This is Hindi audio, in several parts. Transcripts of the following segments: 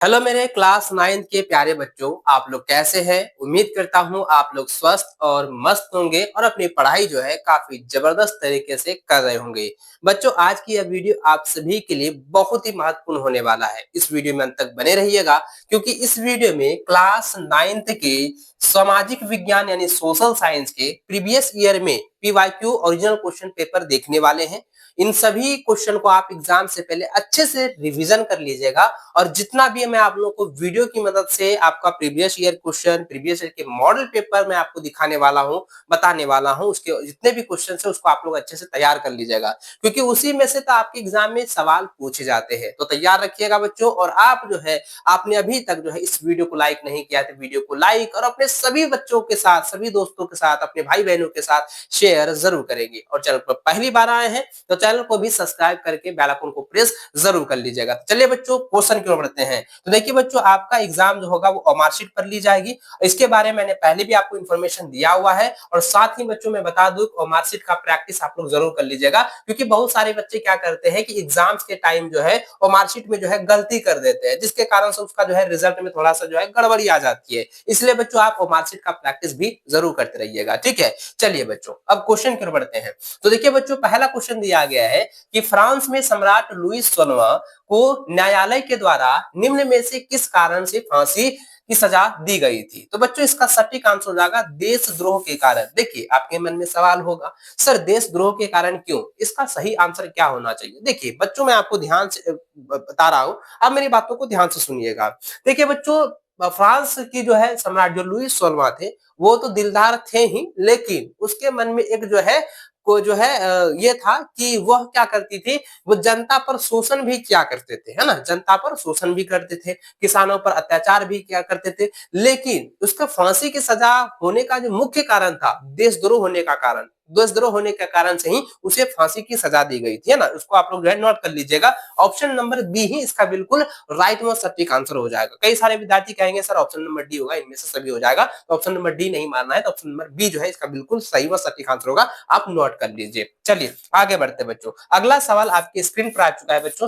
हेलो मेरे क्लास 9 के प्यारे बच्चों, आप लोग कैसे हैं? उम्मीद करता हूँ आप लोग स्वस्थ और मस्त होंगे और अपनी पढ़ाई जो है काफी जबरदस्त तरीके से कर रहे होंगे। बच्चों, आज की यह वीडियो आप सभी के लिए बहुत ही महत्वपूर्ण होने वाला है। इस वीडियो में अंत तक बने रहिएगा क्योंकि इस वीडियो में क्लास 9th के सामाजिक विज्ञान यानी सोशल साइंस के प्रीवियस ईयर में पीवाईक्यू ओरिजिनल क्वेश्चन पेपर देखने वाले हैं। इन सभी क्वेश्चन को आप एग्जाम से पहले अच्छे से रिवीजन कर लीजिएगा और जितना भी मैं आप लोगों को वीडियो की मदद से आपका previous year question, previous year के मॉडल पेपर मैं आपको दिखाने वाला हूँ, बताने वाला हूँ, उसके जितने भी क्वेश्चन है उसको आप लोग अच्छे से तैयार कर लीजिएगा क्योंकि उसी में से तो आपके एग्जाम में सवाल पूछे जाते हैं। तो तैयार रखिएगा बच्चों। और आप जो है आपने अभी तक जो है इस वीडियो को लाइक नहीं किया तो वीडियो को लाइक और अपने सभी बच्चों के साथ, सभी दोस्तों के साथ, अपने भाई बहनों के साथ शेयर जरूर करेंगे। और चैनल पर पहली बार आए हैं तो चैनल को भी सब्सक्राइब करके बेल आइकन को प्रेस जरूर कर लीजिएगा। चलिए बच्चों, क्वेश्चन की ओर बढ़ते हैं। तो देखिए बच्चों, आपका एग्जाम जो होगा वो मार्कशीट पर ली जाएगी। इसके बारे में मैंने पहले भी आपको इन्फॉर्मेशन दिया हुआ है। और साथ ही बच्चों मैं बता दूं, मार्कशीट का प्रैक्टिस आप लोग जरूर कर लीजिएगा क्योंकि बहुत सारे बच्चे क्या करते हैं कि एग्जाम्स के टाइम जो है वो मार्कशीट में जो है गलती कर देते हैं, जिसके कारण से उसका जो है रिजल्ट में थोड़ा सा जो है गड़बड़ी आ जाती है। इसलिए बच्चों आप मार्कशीट का प्रैक्टिस भी जरूर करते रहिएगा, ठीक है। चलिए बच्चों, अब क्वेश्चन की ओर बढ़ते हैं। तो देखिए बच्चों, पहला क्वेश्चन दिया गया है कि फ्रांस में सम्राट लुईस 16वां को न्यायालय के द्वारा निम्न में से किस कारण से फांसी की सजा दी गई थी। तो बच्चों इसका सटीक आंसर हो जाएगा देशद्रोह के कारण। देखिए आपके मन में सवाल होगा, सर देशद्रोह के कारण क्यों? इसका सही आंसर क्या होना चाहिए? देखिए बच्चों, मैं आपको ध्यान से बता रहा हूं, आप मेरी बातों को ध्यान से सुनिएगा। देखिए बच्चों, फ्रांस की जो है सम्राट जो लुईस 16वां थे वो तो दिलदार थे ही, लेकिन उसके मन में एक जो है को जो है ये था कि वह क्या करती थी, वो जनता पर शोषण भी किया करते थे, है ना, जनता पर शोषण भी करते थे, किसानों पर अत्याचार भी किया करते थे। लेकिन उसका फांसी की सजा होने का जो मुख्य कारण था, देशद्रोह होने का कारण, देशद्रोह होने के कारण से ही उसे फांसी की सजा दी गई थी, है ना। उसको आप लोग जो है नोट कर लीजिएगा। ऑप्शन नंबर बी ही इसका बिल्कुल राइट में सटीक आंसर हो जाएगा। कई सारे विद्यार्थी कहेंगे सर ऑप्शन नंबर डी होगा, इनमें से सभी हो जाएगा। तो ऑप्शन नंबर डी नहीं मानना है तो ऑप्शन नंबर बी जो है इसका बिल्कुल सही व सटीक आंसर होगा। आप नोट कर लीजिए। चलिए आगे बढ़ते बच्चों। अगला सवाल आपकी स्क्रीन पर आ चुका है बच्चों।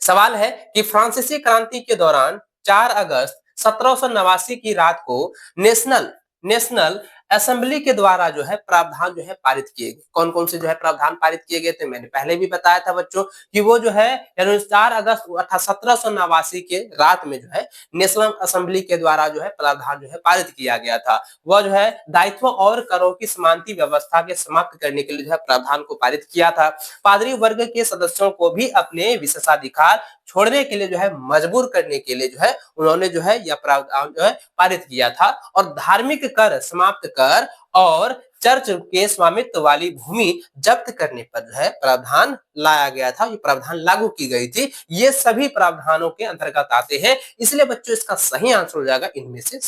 सवाल है कि फ्रांसीसी क्रांति के दौरान 4 अगस्त 1789 की रात को नेशनल नेशनल असेंबली के द्वारा जो है प्रावधान जो है पारित किए गए। कौन कौन से जो है प्रावधान पारित किए गए थे, मैंने पहले भी बताया था बच्चों कि वो जो है 4 अगस्त 1789 के रात में जो है नेशनल असेंबली के द्वारा जो है प्रावधान जो है पारित किया गया था। वह जो है दायित्व और करों की समानती व्यवस्था के समाप्त करने के लिए जो है प्रावधान को पारित किया था। पादरी वर्ग के सदस्यों को भी अपने विशेषाधिकार छोड़ने के लिए जो है मजबूर करने के लिए जो है उन्होंने जो है यह प्रावधान जो है पारित किया था। और धार्मिक कर समाप्त कर और चर्च के स्वामित्व वाली भूमि जब्त करने पर जो है प्रावधान लाया गया था, ये प्रावधान लागू की गई थी। ये सभी प्रावधानों के अंतर्गत आते हैं। इसलिए बच्चों इसका सही आंसर हो जाएगा इनमें से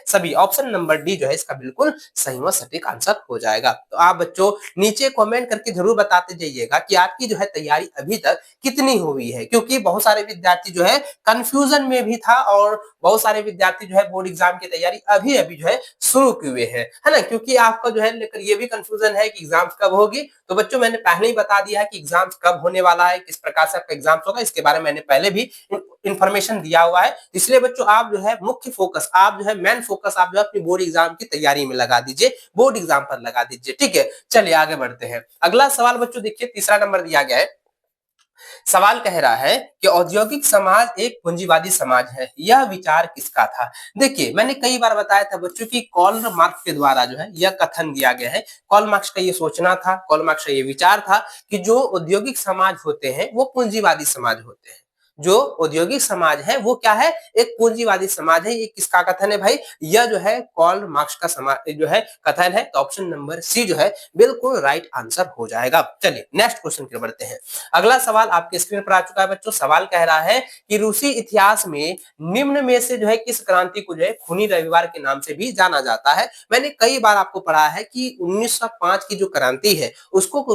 सभी। ऑप्शन नंबर डी जो है इसका बिल्कुल सही व सटीक आंसर हो जाएगा। तो आप बच्चों नीचे कमेंट करके जरूर बताते जाइएगा कि आपकी जो है तैयारी अभी तक कितनी हुई है, क्योंकि बहुत सारे विद्यार्थी जो है कंफ्यूजन में भी था और बहुत सारे विद्यार्थी जो है बोर्ड एग्जाम की तैयारी अभी अभी जो है शुरू किए हैं, है ना। क्योंकि आपका जो है लेकर ये भी कंफ्यूजन है कि एग्जाम्स कब होगी। तो बच्चों मैंने पहले ही बता दिया है कि एग्जाम्स कब होने वाला है, किस प्रकार से आपका एग्जाम्स होगा, इसके बारे में मैंने पहले भी इंफॉर्मेशन दिया हुआ है। इसलिए बच्चों आप जो है मुख्य फोकस, आप जो है मेन फोकस आप जो है अपनी बोर्ड एग्जाम की तैयारी में लगा दीजिए, बोर्ड एग्जाम पर लगा दीजिए, ठीक है। चलिए आगे बढ़ते हैं। अगला सवाल बच्चों देखिए, तीसरा नंबर दिया गया है। सवाल कह रहा है कि औद्योगिक समाज एक पूंजीवादी समाज है, यह विचार किसका था? देखिए मैंने कई बार बताया था बच्चों की कार्ल मार्क्स के द्वारा जो है यह कथन दिया गया है। कार्ल मार्क्स का ये सोचना था, कार्ल मार्क्स का ये विचार था कि जो औद्योगिक समाज होते हैं वो पूंजीवादी समाज होते हैं। जो औद्योगिक समाज है वो क्या है, एक पूंजीवादी समाज है। ये किसका कथन है भाई? यह जो है कार्ल मार्क्स का समाज जो है कथन है। तो ऑप्शन नंबर सी जो है बिल्कुल राइट आंसर हो जाएगा। चलिए नेक्स्ट क्वेश्चन की ओर बढ़ते हैं। अगला सवाल आपके स्क्रीन पर आ चुका है बच्चों। सवाल कह रहा है कि रूसी इतिहास में निम्न में से जो है किस क्रांति को जो है खूनी रविवार के नाम से भी जाना जाता है? मैंने कई बार आपको पढ़ा है कि 1905 की जो क्रांति है उसको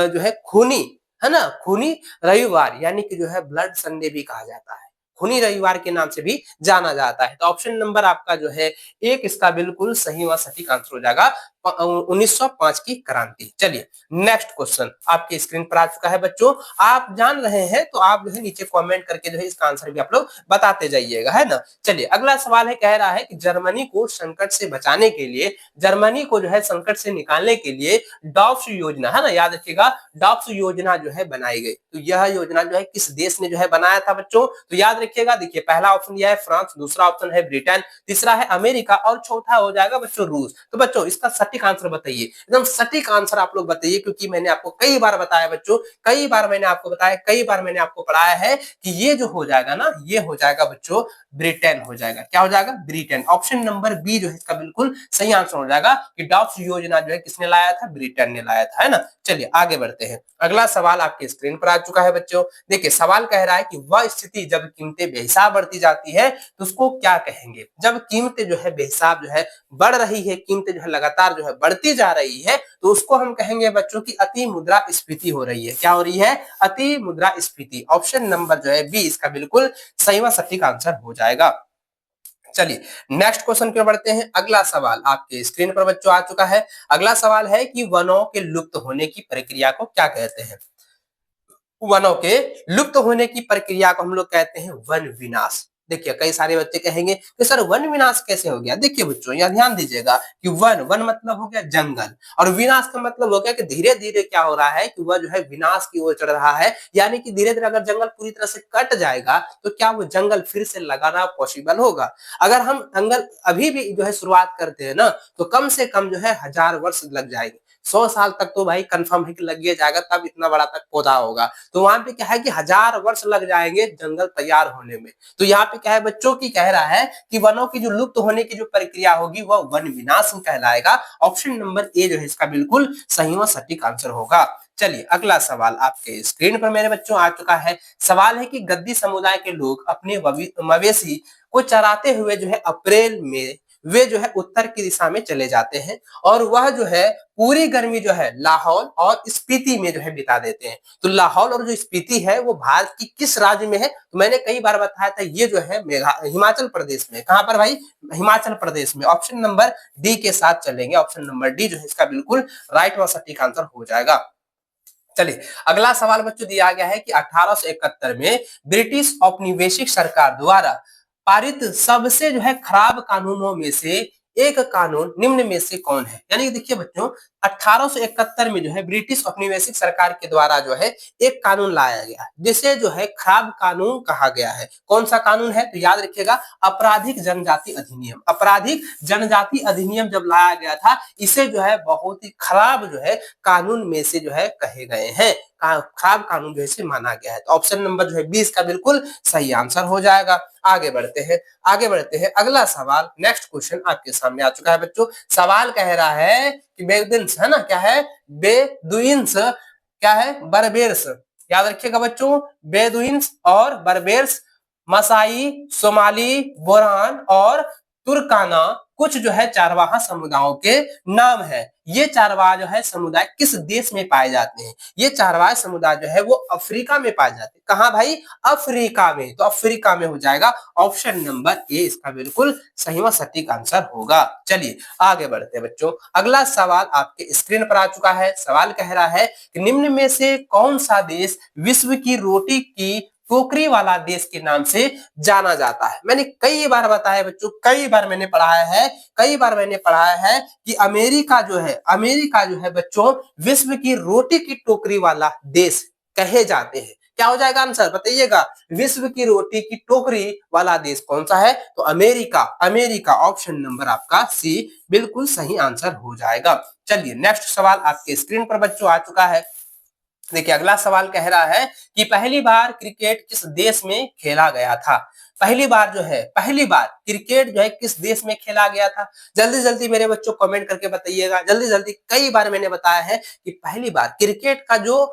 जो है खूनी, है ना, खूनी रविवार यानी कि जो है ब्लड संडे भी कहा जाता है, खूनी रविवार के नाम से भी जाना जाता है। तो ऑप्शन नंबर आपका जो है एक इसका बिल्कुल सही व सटीक आंसर हो जाएगा। 1905 की क्रांति। चलिए नेक्स्ट क्वेश्चन आपके स्क्रीन पर आ चुका है बच्चों। आप जान रहे हैं तो आप जो है नीचे कमेंट करके जो है इसका आंसर भी आप लोग बताते जाइएगा, है ना। चलिए अगला सवाल है, कह रहा है कि जर्मनी को संकट से बचाने के लिए, जर्मनी को जो है संकट से निकालने के लिए डॉप्स योजना, है ना, याद रखिएगा, डॉप्स योजना जो है बनाई गई। तो यह योजना जो है किस देश ने जो है बनाया था बच्चों? तो याद रखिएगा, देखिए पहला ऑप्शन दिया है फ्रांस, दूसरा ऑप्शन है ब्रिटेन, तीसरा है अमेरिका और चौथा हो जाएगा बच्चों रूस। तो बच्चों इसका सटीक आंसर बताइए, एकदम सटीक आंसर आप लोग बताइए, क्योंकि मैंने आपको कई बार बताया बच्चों, कई बार मैंने आपको बताया, कई बार मैंने आपको पढ़ाया है कि ये जो हो जाएगा ना, ये हो जाएगा बच्चों ब्रिटेन हो जाएगा। क्या हो जाएगा? ब्रिटेन। ऑप्शन नंबर बी जो है इसका बिल्कुल सही आंसर हो जाएगा कि डॉप्स योजना जो है किसने लाया था? ब्रिटेन ने लाया था, है ना। चलिए आगे बढ़ते हैं। अगला सवाल आपके स्क्रीन पर आ चुका है बच्चों। देखिए सवाल कह रहा है कि वह स्थिति जब कीमतें बेहिसाब बढ़ती जाती है तो उसको क्या कहेंगे? जब कीमतें जो है बेहिसाब जो है बढ़ रही है, कीमतें जो है लगातार जो है बढ़ती जा रही है, तो उसको हम कहेंगे बच्चों की अति मुद्रास्फीति हो रही है। क्या हो रही है? अति मुद्रास्फीति। ऑप्शन नंबर जो है बी इसका बिल्कुल सही व सटीक आंसर हो जाएगा। चलिए नेक्स्ट क्वेश्चन की ओर बढ़ते हैं। अगला सवाल आपके स्क्रीन पर बच्चों आ चुका है। अगला सवाल है कि वनों के लुप्त होने की प्रक्रिया को क्या कहते हैं? वनों के लुप्त होने की प्रक्रिया को हम लोग कहते हैं वन विनाश। देखिए कई सारे बच्चे कहेंगे कि सर वन विनाश कैसे हो गया? देखिए बच्चों यहाँ ध्यान दीजिएगा कि वन वन मतलब हो गया जंगल, और विनाश का मतलब हो गया कि धीरे धीरे क्या हो रहा है कि वह जो है विनाश की ओर चढ़ रहा है। यानी कि धीरे धीरे अगर जंगल पूरी तरह से कट जाएगा तो क्या वो जंगल फिर से लगाना पॉसिबल होगा? अगर हम जंगल अभी भी जो है शुरुआत करते हैं ना, तो कम से कम जो है 1000 वर्ष लग जाएंगे। 100 साल तक तो भाई कंफर्म है कि लग जाएगा, तब इतना बड़ा तक पौधा होगा। तो वहां पे क्या है कि 1000 वर्ष लग जाएंगे जंगल तैयार होने में। तो यहाँ पे क्या है बच्चों की कह रहा है कि वनों की जो लुप्त होने की जो प्रक्रिया होगी वह वन विनाश कहलाएगा। ऑप्शन नंबर ए जो है इसका बिल्कुल सही व सटीक आंसर होगा। चलिए अगला सवाल आपके स्क्रीन पर मेरे बच्चों आ चुका है। सवाल है कि गद्दी समुदाय के लोग अपने मवेशी को चराते हुए जो है अप्रैल में वे जो है उत्तर की दिशा में चले जाते हैं, और वह जो है पूरी गर्मी जो है लाहौल और स्पीति में जो है बिता देते हैं। तो लाहौल और जो स्पीति है वो भारत की किस राज्य में है? तो मैंने कई बार बताया था, ये जो है हिमाचल प्रदेश में। कहां पर भाई? हिमाचल प्रदेश में। ऑप्शन नंबर डी के साथ चलेंगे। ऑप्शन नंबर डी जो है इसका बिल्कुल राइट व सटीक आंसर हो जाएगा। चलिए अगला सवाल बच्चों दिया गया है कि 1871 में ब्रिटिश औपनिवेशिक सरकार द्वारा पारित सबसे जो है खराब कानूनों में से एक कानून निम्न में से कौन है? यानी कि देखिए बच्चों 1871 में जो है ब्रिटिश औपनिवेशिक सरकार के द्वारा जो है एक कानून लाया गया जिसे जो है खराब कानून कहा गया है। कौन सा कानून है? तो याद रखिएगा आपराधिक जनजाति अधिनियम। आपराधिक जनजाति अधिनियम जब लाया गया था, इसे जो है बहुत ही खराब जो है कानून में से जो है कहे गए हैं, खराब कानून जो है माना गया है। तो ऑप्शन नंबर जो है 20 का बिल्कुल सही आंसर हो जाएगा। आगे बढ़ते हैं, आगे बढ़ते हैं। अगला सवाल नेक्स्ट क्वेश्चन आपके सामने आ चुका है बच्चों। सवाल कह रहा है कि बेदुइन्स, है ना, क्या है? बेदुइन्स क्या है? बर्बेर्स। याद रखिएगा बच्चों, बेदुइन्स और बर्बेर्स, मसाई, सोमाली, बोरान और तुर्काना कुछ जो है चारवाहा समुदायों के नाम है। ये चारवाहा जो है समुदाय किस देश में पाए जाते हैं? ये चारवाहा समुदाय जो है वो अफ्रीका में पाए जाते हैं। कहां भाई? अफ्रीका में। तो अफ्रीका में हो जाएगा। ऑप्शन नंबर ए इसका बिल्कुल सही व सटीक आंसर होगा। चलिए आगे बढ़ते हैं बच्चों। अगला सवाल आपके स्क्रीन पर आ चुका है। सवाल कह रहा है कि निम्न में से कौन सा देश विश्व की रोटी की टोकरी वाला देश के नाम से जाना जाता है? मैंने कई बार बताया बच्चों, कई बार मैंने पढ़ाया है, कई बार मैंने पढ़ाया है कि अमेरिका जो है, अमेरिका जो है बच्चों विश्व की रोटी की टोकरी वाला देश कहे जाते हैं। क्या हो जाएगा आंसर? बताइएगा। विश्व की रोटी की टोकरी वाला देश कौन सा है? तो अमेरिका। अमेरिका। ऑप्शन नंबर आपका सी बिल्कुल सही आंसर हो जाएगा। चलिए नेक्स्ट सवाल आपके स्क्रीन पर बच्चों आ चुका है। देखिए अगला सवाल कह रहा है कि पहली बार क्रिकेट किस देश में खेला गया था? पहली बार जो है, पहली बार क्रिकेट जो है किस देश में खेला गया था? जल्दी जल्दी मेरे बच्चों कमेंट करके बताइएगा, जल्दी जल्दी। कई बार मैंने बताया है कि पहली बार क्रिकेट का जो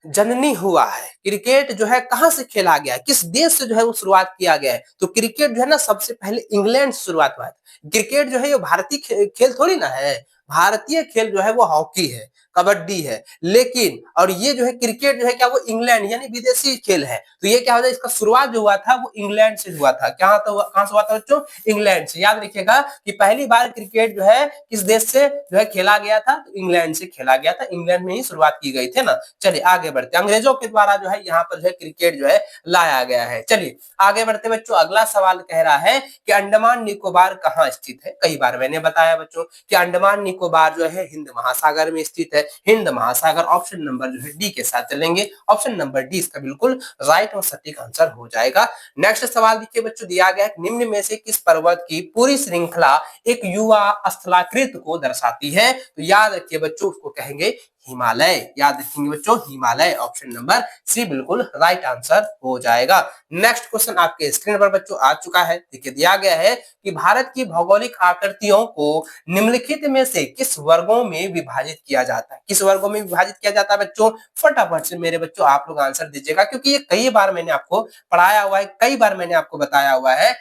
जननी हुआ है, क्रिकेट जो है कहां से खेला गया है, किस देश से जो है वो शुरुआत किया गया है? तो क्रिकेट जो है ना सबसे पहले इंग्लैंड से शुरुआत हुआ है। क्रिकेट जो है ये भारतीय खेल थोड़ी ना है, भारतीय खेल जो है वो हॉकी है। कबड्डी है, लेकिन और ये जो है क्रिकेट जो है क्या वो इंग्लैंड यानी विदेशी खेल है। तो ये क्या होता है, इसका शुरुआत जो हुआ था वो इंग्लैंड से हुआ था। कहाँ से हुआ था बच्चों? इंग्लैंड से। याद रखिएगा कि पहली बार क्रिकेट जो है किस देश से जो है खेला गया था, तो इंग्लैंड से खेला गया था। इंग्लैंड में ही शुरुआत की गई थी ना। चलिए आगे बढ़ते, अंग्रेजों के द्वारा जो है यहाँ पर जो है क्रिकेट जो है लाया गया है। चलिए आगे बढ़ते बच्चों, अगला सवाल कह रहा है कि अंडमान निकोबार कहाँ स्थित है। कई बार मैंने बताया बच्चों कि अंडमान निकोबार जो है हिंद महासागर में स्थित है। हिंद महासागर, ऑप्शन नंबर जो है डी के साथ चलेंगे। ऑप्शन नंबर डी इसका बिल्कुल राइट और सटीक आंसर हो जाएगा। नेक्स्ट सवाल देखिए बच्चों, दिया गया है निम्न में से किस पर्वत की पूरी श्रृंखला एक युवा स्थलाकृत को दर्शाती है। तो याद रखिए बच्चों, उसको कहेंगे हिमालय। याद रखेंगे बच्चों, हिमालय। ऑप्शन नंबर सी बिल्कुल राइट आंसर हो जाएगा। नेक्स्ट क्वेश्चन आपके स्क्रीन पर बच्चों आ चुका है। देखिए दिया गया है कि भारत की भौगोलिक आकृतियों को निम्नलिखित में से किस वर्गों में विभाजित किया जाता है। किस वर्गों में विभाजित किया जाता है बच्चों? फटाफट से मेरे बच्चों आप लोग आंसर दीजिएगा, क्योंकि ये कई बार मैंने आपको पढ़ाया हुआ है, कई बार मैंने आपको बताया हुआ है।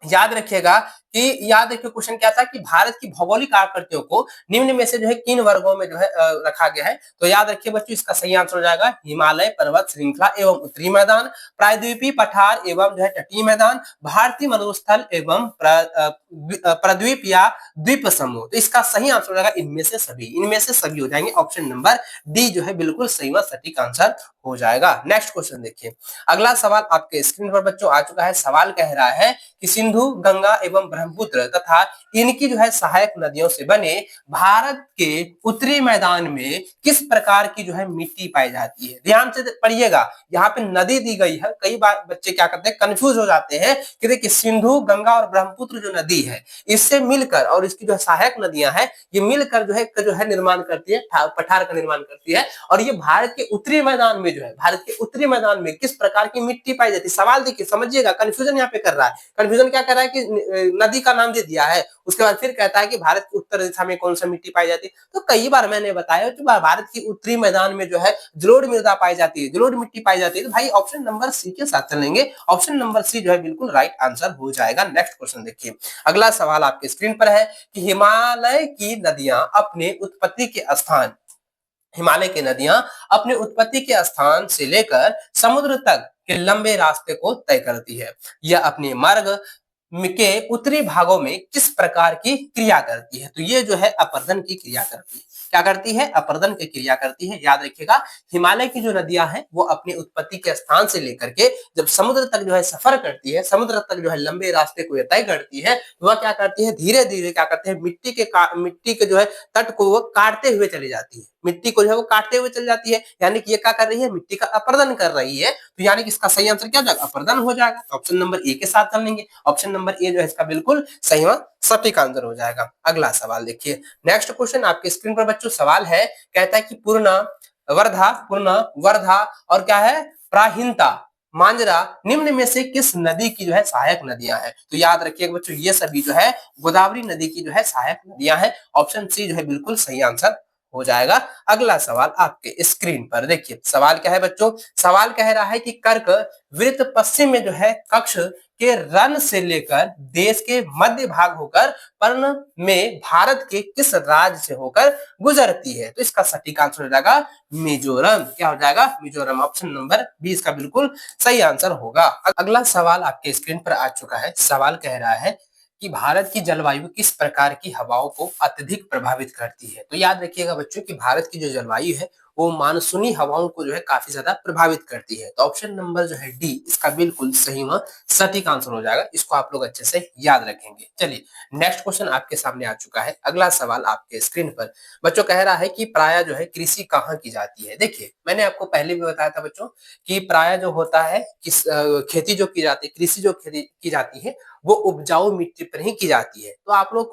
याद रखिएगा कि याद रखिए क्वेश्चन क्या था कि भारत की भौगोलिक आकृतियों को निम्न में से जो है किन वर्गों में जो है रखा गया है। तो याद रखिए बच्चों, इसका सही आंसर हो जाएगा हिमालय पर्वत श्रृंखला एवं उत्तरी मैदान, प्रायद्वीपीय पठार एवं जो है तटीय मैदान, भारतीय मरुस्थल एवं प्रद्वीप या द्वीप समूह। तो इसका सही आंसर हो जाएगा इनमें से सभी। इनमें से सभी हो जाएंगे। ऑप्शन नंबर डी जो है बिल्कुल सही व सटीक आंसर हो जाएगा। नेक्स्ट क्वेश्चन देखिए, अगला सवाल आपके स्क्रीन पर बच्चों आ चुका है। सवाल कह रहा है कि सिंधु, गंगा एवं ब्रह्मपुत्र तथा इनकी जो है सहायक नदियों से बने भारत के उत्तरी मैदान में किस प्रकार की जो है मिट्टी पाई जाती है। ध्यान से पढ़िएगा, यहाँ पे नदी दी गई है। कई बार बच्चे क्या करते हैं, कंफ्यूज हो जाते हैं कि देखिए सिंधु, गंगा और ब्रह्मपुत्र जो नदी है, इससे मिलकर और इसकी जो सहायक नदियां हैं, ये मिलकर जो है निर्माण करती है, पठार का निर्माण करती है। और ये भारत के उत्तरी मैदान में जो है, भारत के उत्तरी मैदान में किस प्रकार की मिट्टी पाई जाती है। सवाल देखिए, समझिएगा, कंफ्यूजन यहाँ पे कर रहा है। कंफ्यूजन क्या कर रहा है कि नदी का नाम दे दिया है, उसके बाद फिर कहता है कि भारत की उत्तर दिशा में कौन सा मिट्टी पाई जाती है। तो कई बार मैंने बताया कि भारत की उत्तरी मैदान में जो है जलोढ़ मृदा पाई जाती है, जलोढ़ मिट्टी पाई जाती है। तो भाई ऑप्शन नंबर सी के साथ चलेंगे। ऑप्शन नंबर सी जो है बिल्कुल राइट आंसर हो जाएगा। नेक्स्ट क्वेश्चन देखिए, अगला सवाल आपके स्क्रीन पर है कि हिमालय की नदियां अपने उत्पत्ति के स्थान, हिमालय की नदियां अपने उत्पत्ति के स्थान से लेकर समुद्र तक के लंबे रास्ते को तय करती है। यह अपने मार्ग के उत्तरी भागों में किस प्रकार की क्रिया करती है। तो ये जो है अपर्दन की क्रिया करती है। क्या करती है? अपर्दन की क्रिया करती है। याद रखिएगा, हिमालय की जो नदियां हैं वो अपने उत्पत्ति के स्थान से लेकर के जब समुद्र तक जो है सफर करती है, समुद्र तक जो है लंबे रास्ते को तय करती है, तो वह क्या करती है, धीरे धीरे क्या करते हैं, मिट्टी के जो है तट को वो काटते हुए चली जाती है। मिट्टी को जो है वो काटते हुए चल जाती है, यानी कि ये क्या कर रही है, मिट्टी का अपर्दन कर रही है। तो यानी कि इसका सही आंसर क्या हो जाएगा, अपर्दन हो जाएगा। ऑप्शन नंबर ए के साथ चलेंगे। ऑप्शन नंबर ए जो है इसका बिल्कुल सही व सटीक आंसर हो जाएगा। अगला सवाल देखिए, नेक्स्ट क्वेश्चन आपके स्क्रीन पर बच्चों सवाल है, कहता है कि पूर्णा, वर्धा और क्या है, प्राहिंता, मांजरा निम्न में से किस नदी की जो है सहायक नदियां हैं। तो याद रखिएगा बच्चों, ये सभी जो है गोदावरी नदी की जो है सहायक नदियां हैं। ऑप्शन सी जो है बिल्कुल सही आंसर हो जाएगा। अगला सवाल आपके स्क्रीन पर देखिए, सवाल क्या है बच्चों, सवाल कह रहा है कि कर्क वृत्त पश्चिम में जो है कक्ष के रन से लेकर देश के मध्य भाग होकर पर्ण में भारत के किस राज्य से होकर गुजरती है। तो इसका सटीक आंसर हो जाएगा मिजोरम। क्या हो जाएगा, मिजोरम। ऑप्शन नंबर 20 का बिल्कुल सही आंसर होगा। अगला सवाल आपके स्क्रीन पर आ चुका है। सवाल कह रहा है कि भारत की जलवायु किस प्रकार की हवाओं को अत्यधिक प्रभावित करती है। तो याद रखिएगा बच्चों कि भारत की जो जलवायु है वो मानसूनी हवाओं को जो है काफी ज्यादा प्रभावित करती है। तो ऑप्शन नंबर जो है डी इसका बिल्कुल सही व सटीक आंसर हो जाएगा। इसको आप लोग अच्छे से याद रखेंगे। चलिए नेक्स्ट क्वेश्चन आपके सामने आ चुका है। अगला सवाल आपके स्क्रीन पर बच्चों कह रहा है कि प्राय जो है कृषि कहाँ की जाती है। देखिए मैंने आपको पहले भी बताया था बच्चों कि प्राय जो होता है किस खेती जो की जाती है, कृषि जो खेती की जाती है वो उपजाऊ मिट्टी पर ही की जाती है। तो आप लोग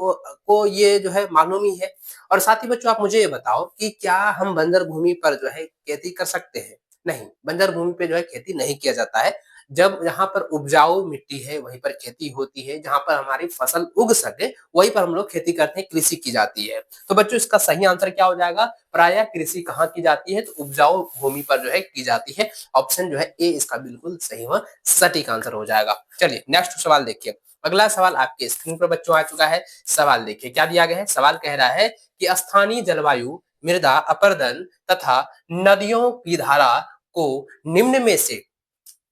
को ये जो है मालूम ही है। और साथ ही बच्चों आप मुझे ये बताओ कि क्या हम बंजर भूमि पर जो है खेती कर सकते हैं? नहीं, बंजर भूमि पे जो है खेती नहीं किया जाता है। जब जहाँ पर उपजाऊ मिट्टी है वहीं पर खेती होती है, जहाँ पर हमारी फसल उग सके वहीं पर हम लोग खेती करते हैं, कृषि की जाती है। तो बच्चों इसका सही आंसर क्या हो जाएगा, प्रायः कृषि कहाँ की जाती है, तो उपजाऊ भूमि पर जो है की जाती है। ऑप्शन जो है ए इसका बिल्कुल सही व सटीक आंसर हो जाएगा। चलिए नेक्स्ट सवाल देखिए। अगला सवाल आपके स्क्रीन पर बच्चों आ चुका है। सवाल देखिए क्या दिया गया है। सवाल कह रहा है कि स्थानीय जलवायु मृदा अपरदन तथा नदियों की धारा को निम्न में से,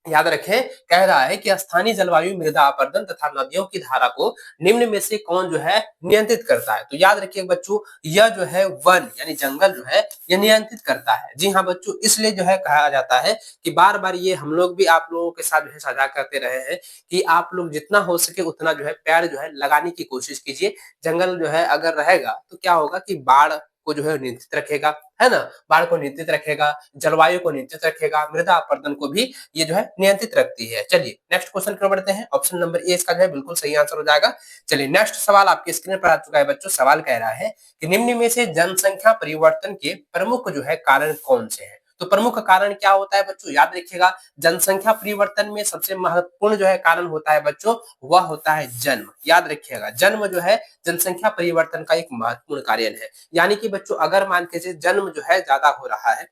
याद रखें, कह रहा है कि स्थानीय जलवायु, मृदा अपरदन तथा नदियों की धारा को निम्न में से कौन जो है नियंत्रित करता है। तो याद रखिए बच्चों, यह जो है वन यानी जंगल जो है यह नियंत्रित करता है। जी हाँ बच्चों, इसलिए जो है कहा जाता है कि बार बार ये हम लोग भी आप लोगों के साथ जो है साझा करते रहे हैं कि आप लोग जितना हो सके उतना जो है पेड़ जो है लगाने की कोशिश कीजिए। जंगल जो है अगर रहेगा तो क्या होगा कि बाढ़ को जो है नियंत्रित रखेगा, है ना, बाढ़ को नियंत्रित रखेगा, जलवायु को नियंत्रित रखेगा, मृदा अपरदन को भी ये जो है नियंत्रित रखती है। चलिए नेक्स्ट क्वेश्चन की ओर बढ़ते हैं। ऑप्शन नंबर ए इसका जो है बिल्कुल सही आंसर हो जाएगा। चलिए नेक्स्ट सवाल आपके स्क्रीन पर आ चुका है बच्चों। सवाल कह रहा है कि निम्न में से जनसंख्या परिवर्तन के प्रमुख जो है कारण कौन से हैं। तो प्रमुख कारण क्या होता है बच्चों, याद रखिएगा, जनसंख्या परिवर्तन में सबसे महत्वपूर्ण जो है कारण होता है बच्चों, वह होता है जन्म। याद रखिएगा, जन्म जो है जनसंख्या परिवर्तन का एक महत्वपूर्ण कार्य है। यानी कि बच्चों अगर मान के चलिए जन्म जो है ज्यादा हो रहा है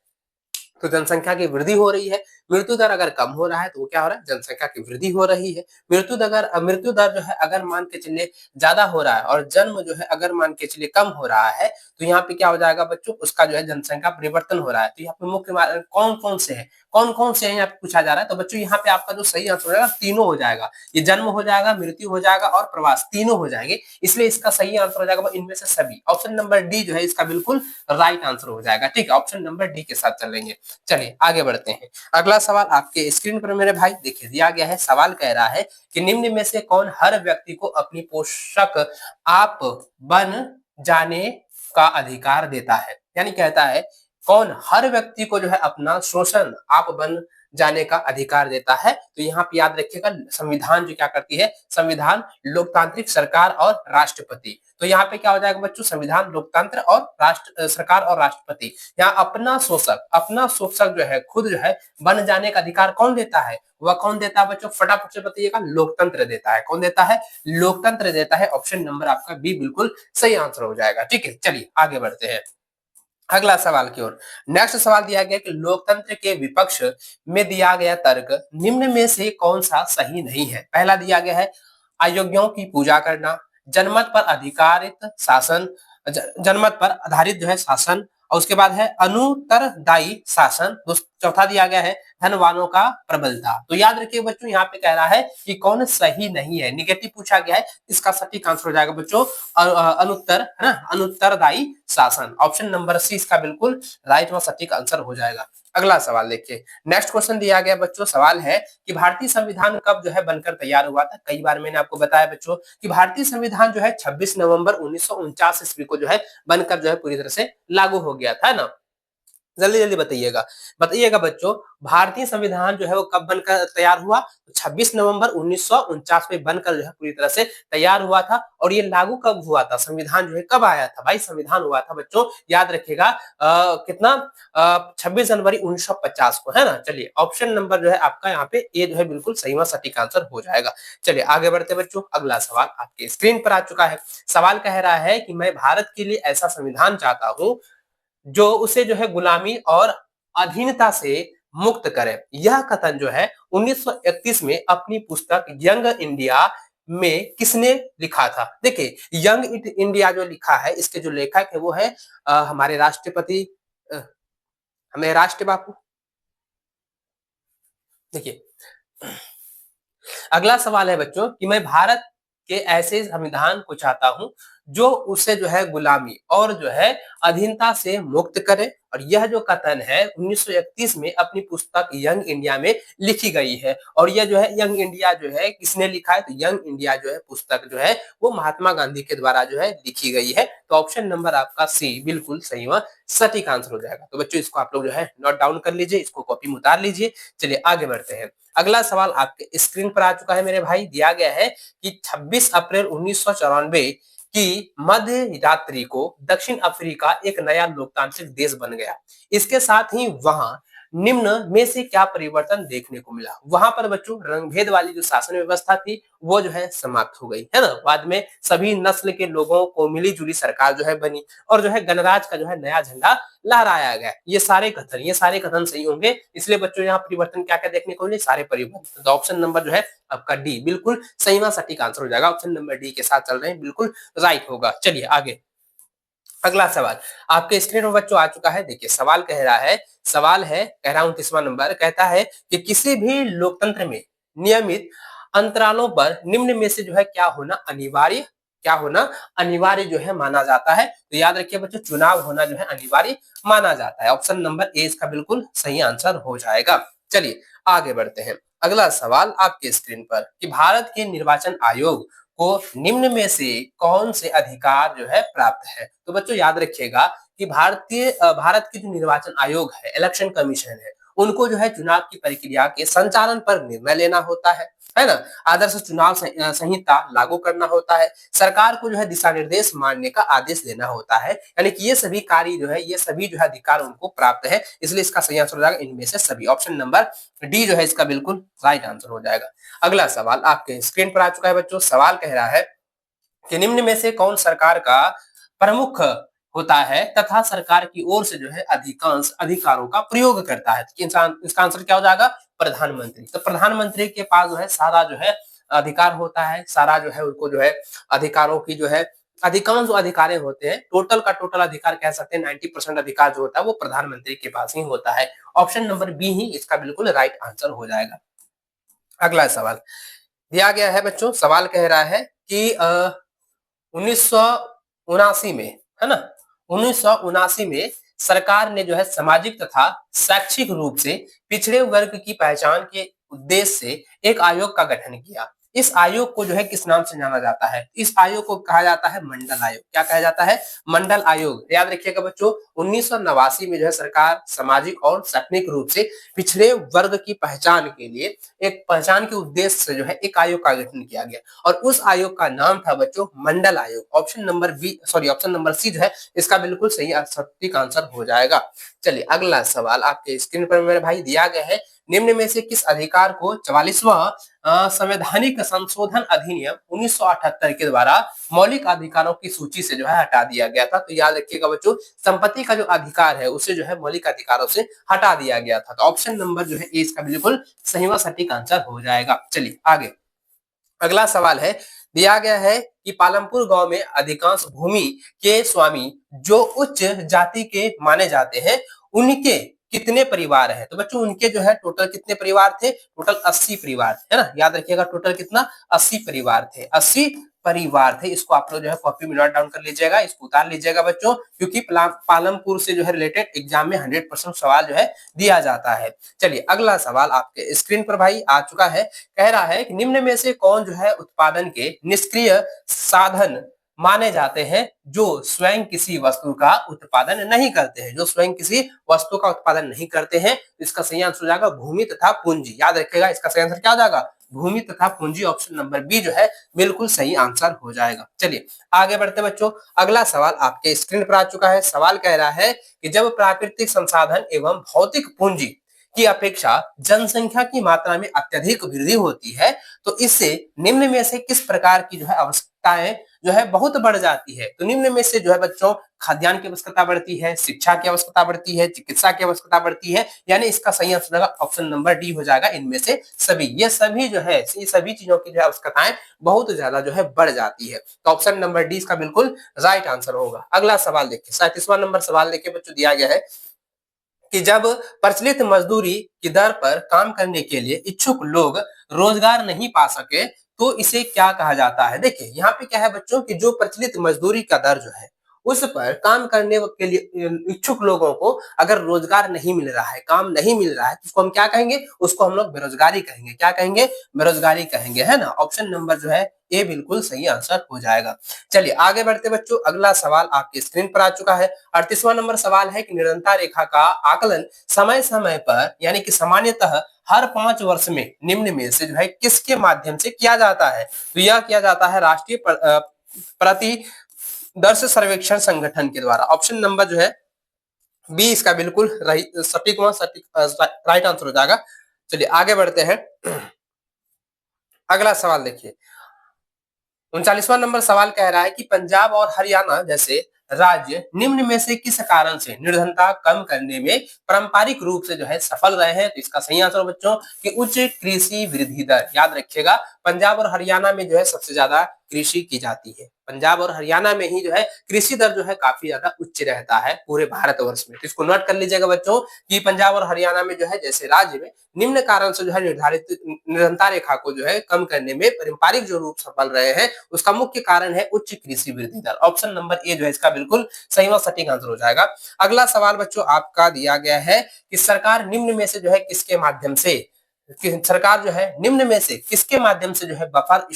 तो जनसंख्या की वृद्धि हो रही है। मृत्यु दर अगर कम हो रहा है तो वो क्या हो रहा है, जनसंख्या की वृद्धि हो रही है। मृत्यु दर जो है अगर मान के चलिए ज्यादा हो रहा है और जन्म जो है अगर मान के चलिए कम हो रहा है तो यहाँ पे क्या हो जाएगा बच्चों, उसका जो है जनसंख्या परिवर्तन हो रहा है। तो यहाँ पे मुख्य कौन कौन से हैं यहाँ पे पूछा जा रहा है। तो बच्चों यहाँ पे आपका जो सही आंसर हो जाएगा तीनों हो जाएगा, ये जन्म हो जाएगा, मृत्यु हो जाएगा और प्रवास, तीनों हो जाएंगे। इसलिए इसका सही आंसर हो जाएगा इनमें से सभी। ऑप्शन नंबर डी जो है इसका बिल्कुल राइट आंसर हो जाएगा। ठीक है, ऑप्शन नंबर डी के साथ चलेंगे। चलिए आगे बढ़ते हैं। अगला सवाल आपके स्क्रीन पर मेरे भाई देखिए दिया गया है। सवाल कह रहा है कि निम्न में से कौन हर व्यक्ति को अपनी पोषक आप बन जाने का अधिकार देता है। यानी कहता है कौन हर व्यक्ति को जो है अपना शोषण आप बन जाने का अधिकार देता है। तो यहाँ पे याद रखिएगा संविधान जो क्या करती है, संविधान लोकतांत्रिक सरकार और राष्ट्रपति। तो यहाँ पे क्या हो जाएगा बच्चों, संविधान लोकतंत्र और सरकार और राष्ट्रपति। यहाँ अपना शोषक जो है खुद जो है बन जाने का अधिकार कौन देता है, वह कौन देता है बच्चों, फटाफट से बताइएगा, लोकतंत्र देता है। कौन देता है, लोकतंत्र देता है। ऑप्शन नंबर आपका बी बिल्कुल सही आंसर हो जाएगा। ठीक है, चलिए आगे बढ़ते हैं अगला सवाल की ओर। नेक्स्ट सवाल दिया गया कि लोकतंत्र के विपक्ष में दिया गया तर्क निम्न में से कौन सा सही नहीं है। पहला दिया गया है अयोग्यों की पूजा करना, जनमत पर आधारित शासन, जनमत पर आधारित जो है शासन, और उसके बाद है अनुत्तरदायी शासन, चौथा दिया गया है धनवानों का प्रबलता। तो याद रखिए बच्चों यहाँ पे कह रहा है कि कौन सही नहीं है, निगेटिव पूछा गया है। इसका सटीक आंसर हो जाएगा बच्चों अनुत्तर, है ना, अनुत्तरदायी शासन। ऑप्शन नंबर सी इसका बिल्कुल राइट व सटीक आंसर हो जाएगा। अगला सवाल देखिए। नेक्स्ट क्वेश्चन दिया गया बच्चों, सवाल है कि भारतीय संविधान कब जो है बनकर तैयार हुआ था। कई बार मैंने आपको बताया बच्चों कि भारतीय संविधान जो है 26 नवंबर 1949 ईस्वी को जो है बनकर जो है पूरी तरह से लागू हो गया था ना। जल्दी जल्दी बताइएगा बच्चों, भारतीय संविधान जो है वो कब बनकर तैयार हुआ, 26 नवंबर 1949 में बनकर जो है पूरी तरह से तैयार हुआ था। और ये लागू कब हुआ था, संविधान जो है कब आया था भाई, संविधान हुआ था बच्चों, याद रखिएगा कितना 26 जनवरी 1950 को, है ना। चलिए ऑप्शन नंबर जो है आपका यहाँ पे ए जो है बिल्कुल सही व सटीक आंसर हो जाएगा। चलिए आगे बढ़ते बच्चों। अगला सवाल आपके स्क्रीन पर आ चुका है। सवाल कह रहा है कि मैं भारत के लिए ऐसा संविधान चाहता हूँ जो उसे जो है गुलामी और अधीनता से मुक्त करे। यह कथन जो है 1931 में अपनी पुस्तक यंग इंडिया में किसने लिखा था। देखिए यंग इंडिया जो लिखा है इसके जो लेखक है वो है हमारे राष्ट्रपति हमें राष्ट्र बापू। देखिए अगला सवाल है बच्चों कि मैं भारत के ऐसे संविधान को चाहता हूं जो उसे जो है गुलामी और जो है अधीनता से मुक्त करे। और यह जो कथन है 1931 में अपनी पुस्तक यंग इंडिया में लिखी गई है। और यह जो है यंग इंडिया जो है किसने लिखा है, तो यंग इंडिया जो है पुस्तक जो है वो महात्मा गांधी के द्वारा जो है लिखी गई है। तो ऑप्शन नंबर आपका सी बिल्कुल सही व सटीक आंसर हो जाएगा। तो बच्चों इसको आप लोग जो है नोट डाउन कर लीजिए, इसको कॉपी में उतार लीजिए। चलिए आगे बढ़ते हैं। अगला सवाल आपके स्क्रीन पर आ चुका है मेरे भाई। दिया गया है कि 26 अप्रैल 1994 की मध्य रात्रि को दक्षिण अफ्रीका एक नया लोकतांत्रिक देश बन गया। इसके साथ ही वहां निम्न में से क्या परिवर्तन देखने को मिला। वहां पर बच्चों रंगभेद वाली जो शासन व्यवस्था थी वो जो है समाप्त हो गई, है ना। बाद में सभी नस्ल के लोगों को मिली जुली सरकार जो है बनी और जो है गणराज का जो है नया झंडा लहराया गया। ये सारे कथन सही होंगे। इसलिए बच्चों यहाँ परिवर्तन क्या क्या देखने को मिले, सारे परिवर्तन। तो ऑप्शन नंबर जो है आपका डी बिल्कुल सही व सटीक आंसर हो जाएगा। ऑप्शन नंबर डी के साथ चल रहे हैं, बिल्कुल राइट होगा। चलिए आगे अगला सवाल आपके स्क्रीन पर बच्चों आ चुका है। देखिए सवाल कह रहा है, सवाल है कह रहा हूं 30वां नंबर कहता है कि किसी भी लोकतंत्र में नियमित अंतरालों पर निम्न में से जो है क्या होना अनिवार्य जो है माना जाता है। तो याद रखिए बच्चों, चुनाव होना जो है अनिवार्य माना जाता है। ऑप्शन नंबर ए इसका बिल्कुल सही आंसर हो जाएगा। चलिए आगे बढ़ते हैं। अगला सवाल आपके स्क्रीन पर कि भारत के निर्वाचन आयोग को निम्न में से कौन से अधिकार जो है प्राप्त है। तो बच्चों याद रखिएगा कि भारत के जो निर्वाचन आयोग है, इलेक्शन कमीशन है, उनको जो है चुनाव की प्रक्रिया के संचालन पर निर्णय लेना होता है ना। आदर्श चुनाव संहिता लागू करना होता है, सरकार को जो है दिशा निर्देश मानने का आदेश देना होता है। यानी कि ये सभी कार्य जो है, ये सभी जो है अधिकार उनको प्राप्त है। इसलिए इसका सही आंसर हो जाएगा इनमें से सभी। ऑप्शन नंबर डी जो है इसका बिल्कुल राइट आंसर हो जाएगा। अगला सवाल आपके स्क्रीन पर आ चुका है बच्चों। सवाल कह रहा है कि निम्न में से कौन सरकार का प्रमुख होता है तथा सरकार की ओर से जो है अधिकांश अधिकारों का प्रयोग करता है। तो इंसान इसका आंसर क्या हो जाएगा? प्रधानमंत्री। तो प्रधानमंत्री के पास जो है सारा जो है अधिकार होता है, सारा जो है उनको जो है अधिकारों की जो है अधिकांश जो अधिकार होते हैं, टोटल का टोटल अधिकार कह सकते हैं 90% अधिकार जो होता है वो प्रधानमंत्री के पास ही होता है। ऑप्शन नंबर बी ही इसका बिल्कुल राइट आंसर हो जाएगा। अगला सवाल दिया गया है बच्चों। सवाल कह रहा है कि 1979 में, है ना, 1979 में सरकार ने जो है सामाजिक तथा शैक्षिक रूप से पिछड़े वर्ग की पहचान के उद्देश्य से एक आयोग का गठन किया। इस आयोग को जो है किस नाम से जाना जाता है? इस आयोग को कहा जाता है मंडल आयोग। क्या कहा जाता है? मंडल आयोग। याद रखिएगा बच्चों, 1989 में जो है सरकार सामाजिक और शैक्षणिक रूप से पिछड़े वर्ग की पहचान के लिए, एक पहचान के उद्देश्य से जो है एक आयोग का गठन किया गया और उस आयोग का नाम था बच्चों मंडल आयोग। ऑप्शन नंबर सी जो है इसका बिल्कुल सही सटीक आंसर हो जाएगा। चलिए अगला सवाल आपके स्क्रीन पर मेरे भाई दिया गया है। निम्न में से किस अधिकार को 44वां संवैधानिक संशोधन अधिनियम 1978 के द्वारा मौलिक अधिकारों की सूची से जो है हटा दिया गया था? तो याद रखिएगा बच्चों, संपत्ति का जो अधिकार है उसे जो है मौलिक अधिकारों से हटा दिया गया था। तो ऑप्शन नंबर जो है ए इसका बिल्कुल सही व सटीक आंसर हो जाएगा। चलिए आगे अगला सवाल है। दिया गया है कि पालमपुर गांव में अधिकांश भूमि के स्वामी जो उच्च जाति के माने जाते हैं, उनके कितने परिवार हैं? तो बच्चों उनके जो है टोटल कितने परिवार थे? टोटल 80 परिवार, है ना। याद रखिएगा टोटल कितना? 80 परिवार थे। 80 परिवार थे। इसको आप लोग जो है कॉपी में नोट डाउन कर लीजिएगा, इसको उतार लीजिएगा बच्चों, क्योंकि पालमपुर से जो है रिलेटेड एग्जाम में 100% सवाल जो है दिया जाता है। चलिए अगला सवाल आपके स्क्रीन पर भाई आ चुका है। कह रहा है कि निम्न में से कौन जो है उत्पादन के निष्क्रिय साधन माने जाते हैं जो स्वयं किसी वस्तु का उत्पादन नहीं करते हैं? जो स्वयं किसी वस्तु का उत्पादन नहीं करते हैं, इसका सही आंसर हो जाएगा भूमि तथा पूंजी। याद रखिएगा इसका सही आंसर क्या हो जाएगा? भूमि तथा पूंजी। ऑप्शन नंबर बी जो है बिल्कुल सही आंसर हो जाएगा। चलिए आगे बढ़ते बच्चों। अगला सवाल आपके स्क्रीन पर आ चुका है। सवाल कह रहा है कि जब प्राकृतिक संसाधन एवं भौतिक पूंजी की अपेक्षा जनसंख्या की मात्रा में अत्यधिक वृद्धि होती है, तो इससे निम्न में से किस प्रकार की जो है आवश्यकताएं जो है बहुत बढ़ जाती है? तो निम्न में से जो है बच्चों खाद्यान्न की आवश्यकता बढ़ती है, शिक्षा की आवश्यकता बढ़ती है, चिकित्सा की आवश्यकता बढ़ती है। यानी इसका सही आंसर होगा ऑप्शन नंबर डी हो जाएगा इनमें से सभी। ये सभी जो है, ये सभी चीजों की जो आवश्यकताएं बहुत ज्यादा जो है बढ़ जाती है। तो ऑप्शन नंबर डी इसका बिल्कुल राइट आंसर होगा। अगला सवाल देखिए, 37वां नंबर सवाल देखिए बच्चों, दिया गया है कि जब प्रचलित मजदूरी की दर पर काम करने के लिए इच्छुक लोग रोजगार नहीं पा सके तो इसे क्या कहा जाता है? देखिए यहाँ पे क्या है बच्चों कि जो प्रचलित मजदूरी का दर जो है उस पर काम करने के लिए इच्छुक लोगों को अगर रोजगार नहीं मिल रहा है, काम नहीं मिल रहा है, तो उसको हम क्या कहेंगे? उसको हम लोग बेरोजगारी कहेंगे। क्या कहेंगे? बेरोजगारी कहेंगे, है ना। ऑप्शन नंबर जो है ये बिल्कुल सही आंसर हो जाएगा। चलिए आगे बढ़ते बच्चों। अगला सवाल आपकी स्क्रीन पर आ चुका है। 38वां नंबर सवाल है कि निरंतर रेखा का आकलन समय समय पर यानी कि सामान्यतः हर 5 वर्ष में निम्न में से जो है किसके माध्यम से किया जाता है? तो यह किया जाता है राष्ट्रीय प्रतिदर्श सर्वेक्षण संगठन के द्वारा। ऑप्शन नंबर जो है बी इसका बिल्कुल सटीक राइट आंसर हो जाएगा। चलिए आगे बढ़ते हैं। अगला सवाल देखिए, 39वां नंबर सवाल कह रहा है कि पंजाब और हरियाणा जैसे राज्य निम्न में से किस कारण से निर्धनता कम करने में पारंपरिक रूप से जो है सफल रहे हैं? तो इसका सही आंसर बच्चों कि उच्च कृषि वृद्धि दर। याद रखिएगा पंजाब और हरियाणा में जो है सबसे ज्यादा कृषि की जाती है। पंजाब और हरियाणा में ही जो है कृषि दर जो है काफ़ी ज़्यादा उच्च रहता है पूरे भारतवर्ष में। तो इसको नोट कर लीजिएगा बच्चों कि पंजाब और हरियाणा में जो है जैसे राज्य में निम्न कारण से जो है निर्धारित निरंतर रेखा को जो है कम करने में पारंपरिक जो रूप सफल रहे हैं, उसका मुख्य कारण है उच्च कृषि वृद्धि दर। ऑप्शन नंबर ए जो है इसका बिल्कुल सही और सटीक आंसर हो जाएगा। अगला सवाल बच्चों आपका दिया गया है कि सरकार निम्न में से जो है किसके माध्यम से कि सरकार जो है निम्न में से किसके माध्यम से जो है बफर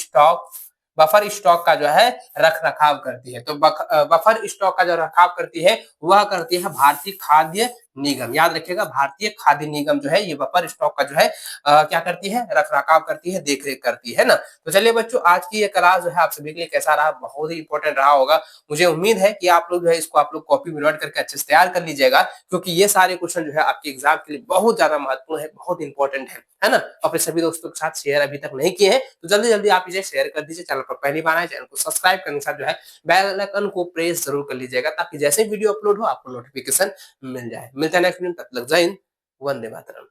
स्टॉक का जो है रख रखाव करती है। तो बफर स्टॉक का जो रखाव करती है वह करती है भारतीय खाद्य निगम। याद रखिएगा भारतीय खाद्य निगम जो है ये बफर स्टॉक का जो है क्या करती है, रख रखाव करती है, देख रेख करती है ना। तो चलिए बच्चों आज की ये क्लास जो है आप सभी के लिए कैसा रहा, बहुत ही इंपॉर्टेंट रहा होगा। मुझे उम्मीद है कि आप लोग जो है इसको आप लोग कॉपी में नोट करके अच्छे से तैयार कर लीजिएगा, क्योंकि ये सारे क्वेश्चन जो है आपके एग्जाम के लिए बहुत ज्यादा महत्वपूर्ण है, बहुत इंपॉर्टेंट है ना। अपने सभी दोस्तों के साथ शेयर अभी तक नहीं किए हैं तो जल्दी जल्दी आप इसे शेयर कर दीजिए। चैनल पर पहली बार आए चैनल को सब्सक्राइब करने के साथ जो है बेल आइकन को प्रेस जरूर कर लीजिएगा, ताकि जैसे वीडियो अपलोड हो आपको नोटिफिकेशन मिल जाए। मिलते हैं नेक्स्ट वीडियो, तब तक जय हिंद, वंदे मातरम।